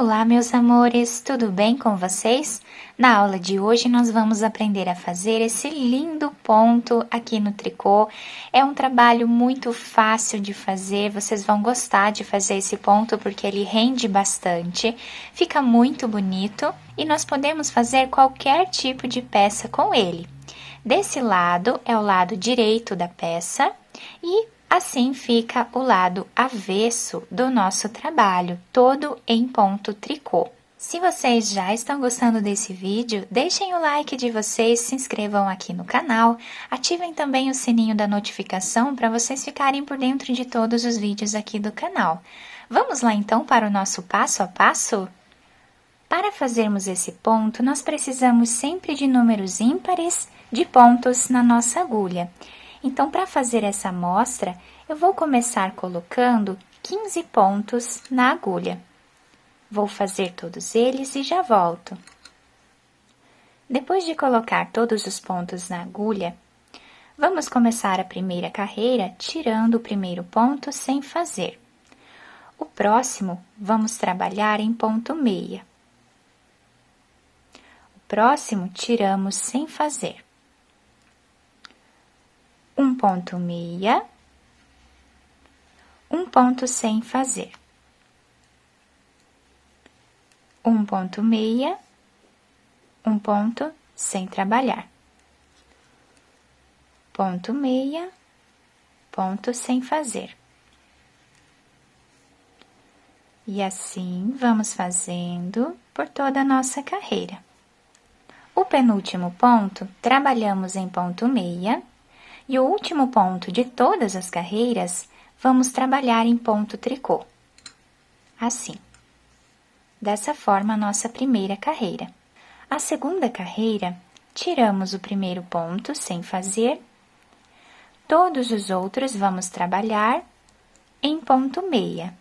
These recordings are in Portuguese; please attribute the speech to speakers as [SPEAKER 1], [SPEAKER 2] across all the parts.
[SPEAKER 1] Olá, meus amores, tudo bem com vocês? Na aula de hoje nós vamos aprender a fazer esse lindo ponto aqui no tricô. É um trabalho muito fácil de fazer, vocês vão gostar de fazer esse ponto porque ele rende bastante, fica muito bonito e nós podemos fazer qualquer tipo de peça com ele. Desse lado é o lado direito da peça e assim fica o lado avesso do nosso trabalho, todo em ponto tricô. Se vocês já estão gostando desse vídeo, deixem o like de vocês, se inscrevam aqui no canal, ativem também o sininho da notificação para vocês ficarem por dentro de todos os vídeos aqui do canal. Vamos lá então para o nosso passo a passo? Para fazermos esse ponto, nós precisamos sempre de números ímpares de pontos na nossa agulha. Então, para fazer essa amostra, eu vou começar colocando 15 pontos na agulha. Vou fazer todos eles e já volto. Depois de colocar todos os pontos na agulha, vamos começar a primeira carreira tirando o primeiro ponto sem fazer. O próximo, vamos trabalhar em ponto meia. O próximo, tiramos sem fazer. Um ponto meia, um ponto sem fazer. Um ponto meia, um ponto sem trabalhar. Ponto meia, ponto sem fazer. E assim vamos fazendo por toda a nossa carreira. O penúltimo ponto, trabalhamos em ponto meia, e o último ponto de todas as carreiras, vamos trabalhar em ponto tricô. Assim. Dessa forma, a nossa primeira carreira. A segunda carreira, tiramos o primeiro ponto sem fazer. Todos os outros vamos trabalhar em ponto meia,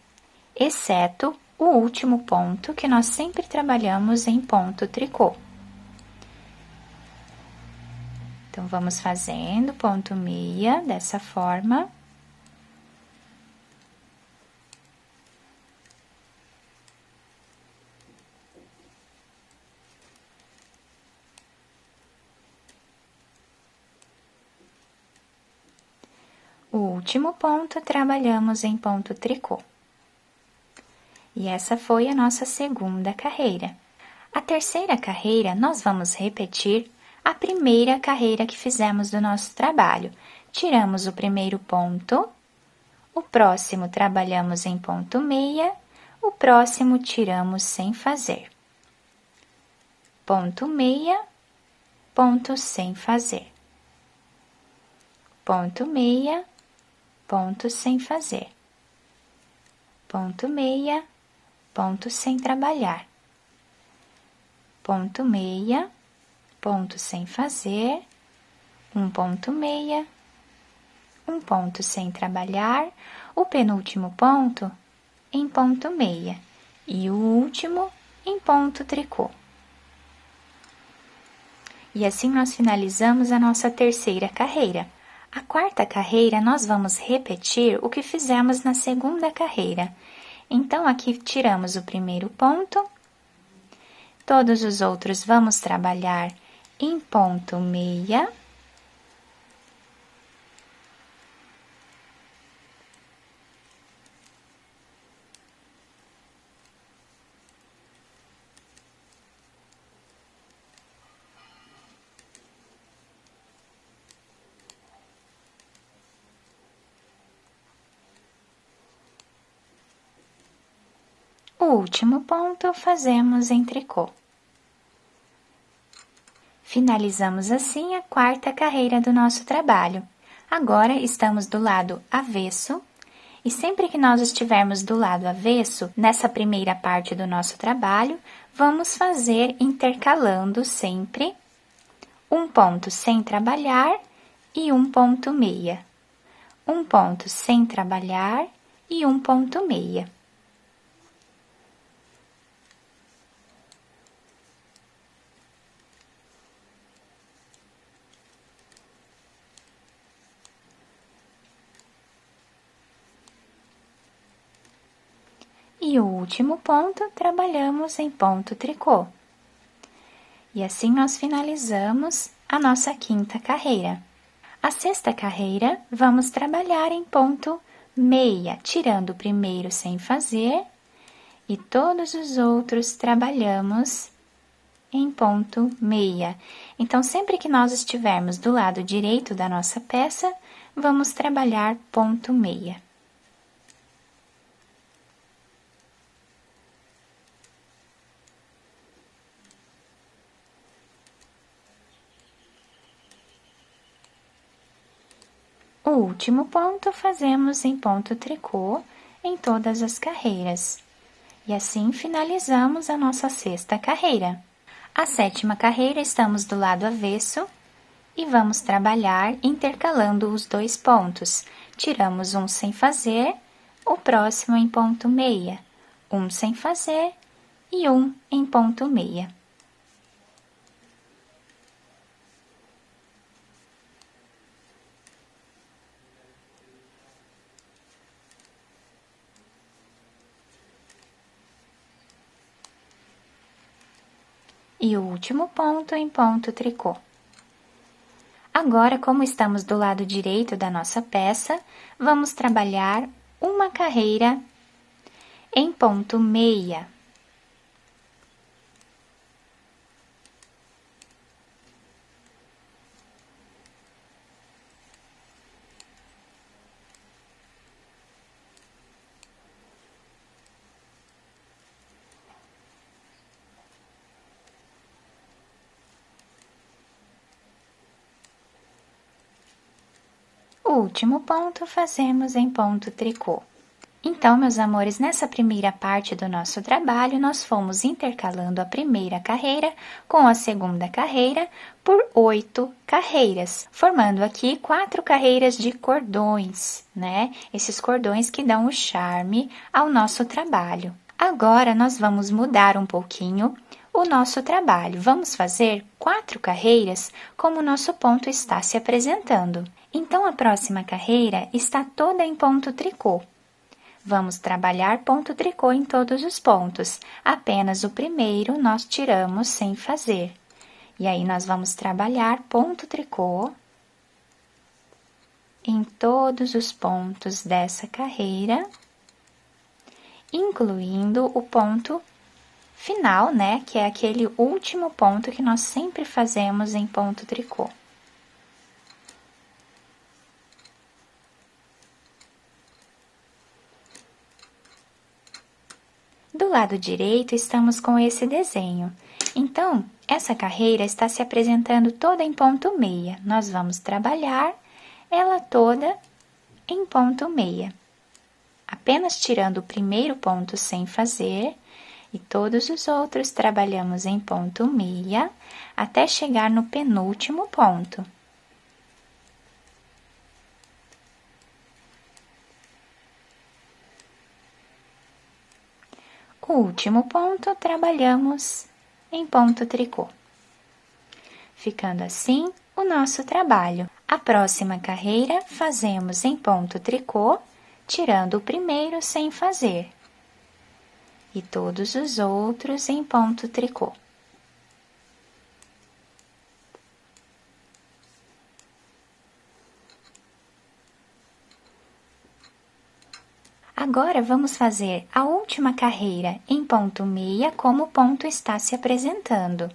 [SPEAKER 1] exceto o último ponto que nós sempre trabalhamos em ponto tricô. Então, vamos fazendo ponto meia dessa forma. O último ponto, trabalhamos em ponto tricô. E essa foi a nossa segunda carreira. A terceira carreira, nós vamos repetir a primeira carreira que fizemos do nosso trabalho. Tiramos o primeiro ponto, o próximo trabalhamos em ponto meia, o próximo tiramos sem fazer. Ponto meia, ponto sem fazer. Ponto meia, ponto sem fazer. Ponto meia, ponto sem trabalhar. Ponto meia, ponto sem fazer, um ponto meia, um ponto sem trabalhar, o penúltimo ponto em ponto meia e o último em ponto tricô. E assim nós finalizamos a nossa terceira carreira. A quarta carreira, nós vamos repetir o que fizemos na segunda carreira. Então, aqui tiramos o primeiro ponto, todos os outros vamos trabalhar em ponto meia. O último ponto fazemos em tricô. Finalizamos assim a quarta carreira do nosso trabalho. Agora estamos do lado avesso e sempre que nós estivermos do lado avesso, nessa primeira parte do nosso trabalho, vamos fazer intercalando sempre um ponto sem trabalhar e um ponto meia. Um ponto sem trabalhar e um ponto meia. E o último ponto, trabalhamos em ponto tricô. E assim nós finalizamos a nossa quinta carreira. A sexta carreira, vamos trabalhar em ponto meia, tirando o primeiro sem fazer, e todos os outros trabalhamos em ponto meia. Então, sempre que nós estivermos do lado direito da nossa peça, vamos trabalhar ponto meia. O último ponto fazemos em ponto tricô em todas as carreiras. E assim finalizamos a nossa sexta carreira. A sétima carreira estamos do lado avesso e vamos trabalhar intercalando os dois pontos. Tiramos um sem fazer, o próximo em ponto meia, um sem fazer e um em ponto meia. E o último ponto em ponto tricô. Agora, como estamos do lado direito da nossa peça, vamos trabalhar uma carreira em ponto meia. O último ponto fazemos em ponto tricô. Então, meus amores, nessa primeira parte do nosso trabalho, nós fomos intercalando a primeira carreira com a segunda carreira por 8 carreiras, formando aqui 4 carreiras de cordões, né? Esses cordões que dão o charme ao nosso trabalho. Agora, nós vamos mudar um pouquinho o nosso trabalho. Vamos fazer 4 carreiras como o nosso ponto está se apresentando. Então, a próxima carreira está toda em ponto tricô. Vamos trabalhar ponto tricô em todos os pontos, apenas o primeiro nós tiramos sem fazer. E aí, nós vamos trabalhar ponto tricô em todos os pontos dessa carreira, incluindo o ponto final, né, que é aquele último ponto que nós sempre fazemos em ponto tricô. Do lado direito, estamos com esse desenho. Então, essa carreira está se apresentando toda em ponto meia. Nós vamos trabalhar ela toda em ponto meia. Apenas tirando o primeiro ponto sem fazer, e todos os outros trabalhamos em ponto meia, até chegar no penúltimo ponto. O último ponto, trabalhamos em ponto tricô. Ficando assim o nosso trabalho. A próxima carreira, fazemos em ponto tricô, tirando o primeiro sem fazer. E todos os outros em ponto tricô. Agora, vamos fazer a última carreira em ponto meia, como o ponto está se apresentando.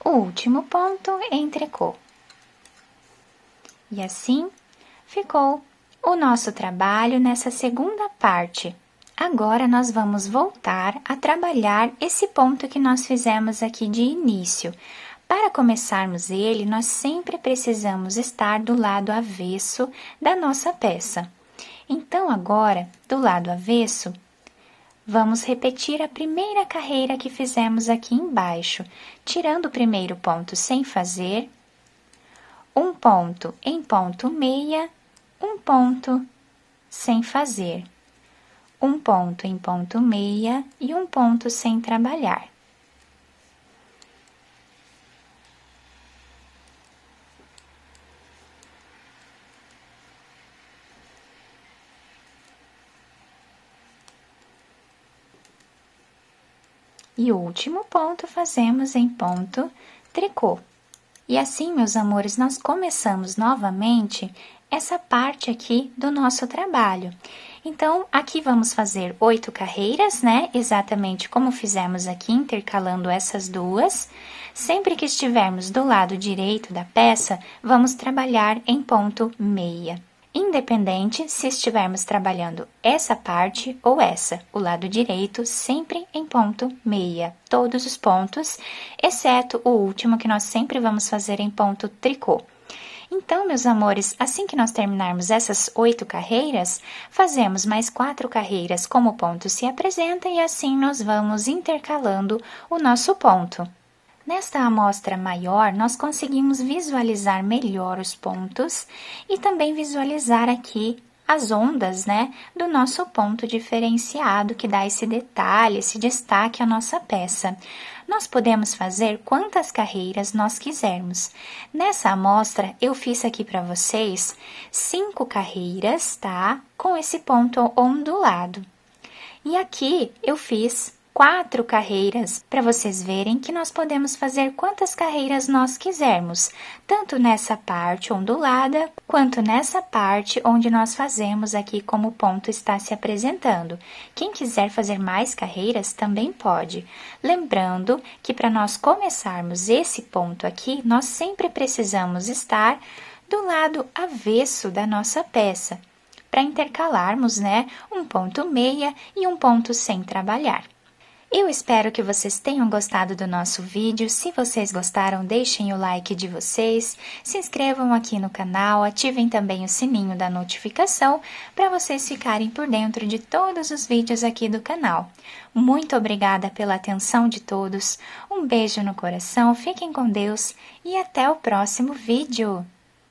[SPEAKER 1] O último ponto em tricô. E assim ficou o nosso trabalho nessa segunda parte. Agora, nós vamos voltar a trabalhar esse ponto que nós fizemos aqui de início. Para começarmos ele, nós sempre precisamos estar do lado avesso da nossa peça. Então, agora, do lado avesso, vamos repetir a primeira carreira que fizemos aqui embaixo, tirando o primeiro ponto sem fazer, um ponto em ponto meia, um ponto sem fazer, um ponto em ponto meia e um ponto sem trabalhar. E o último ponto fazemos em ponto tricô. E assim, meus amores, nós começamos novamente essa parte aqui do nosso trabalho. Então, aqui vamos fazer 8 carreiras, né? Exatamente como fizemos aqui, intercalando essas duas. Sempre que estivermos do lado direito da peça, vamos trabalhar em ponto meia. Independente se estivermos trabalhando essa parte ou essa, o lado direito sempre em ponto meia, todos os pontos, exceto o último que nós sempre vamos fazer em ponto tricô. Então, meus amores, assim que nós terminarmos essas 8 carreiras, fazemos mais 4 carreiras como o ponto se apresenta e assim nós vamos intercalando o nosso ponto. Nesta amostra maior, nós conseguimos visualizar melhor os pontos e também visualizar aqui as ondas, né, do nosso ponto diferenciado, que dá esse detalhe, esse destaque à nossa peça. Nós podemos fazer quantas carreiras nós quisermos. Nessa amostra, eu fiz aqui para vocês 5 carreiras, tá? Com esse ponto ondulado. E aqui eu fiz 4 carreiras, para vocês verem que nós podemos fazer quantas carreiras nós quisermos, tanto nessa parte ondulada, quanto nessa parte onde nós fazemos aqui como o ponto está se apresentando. Quem quiser fazer mais carreiras também pode. Lembrando que para nós começarmos esse ponto aqui, nós sempre precisamos estar do lado avesso da nossa peça, para intercalarmos, né, um ponto meia e um ponto sem trabalhar. Eu espero que vocês tenham gostado do nosso vídeo. Se vocês gostaram, deixem o like de vocês, se inscrevam aqui no canal, ativem também o sininho da notificação para vocês ficarem por dentro de todos os vídeos aqui do canal. Muito obrigada pela atenção de todos, um beijo no coração, fiquem com Deus e até o próximo vídeo!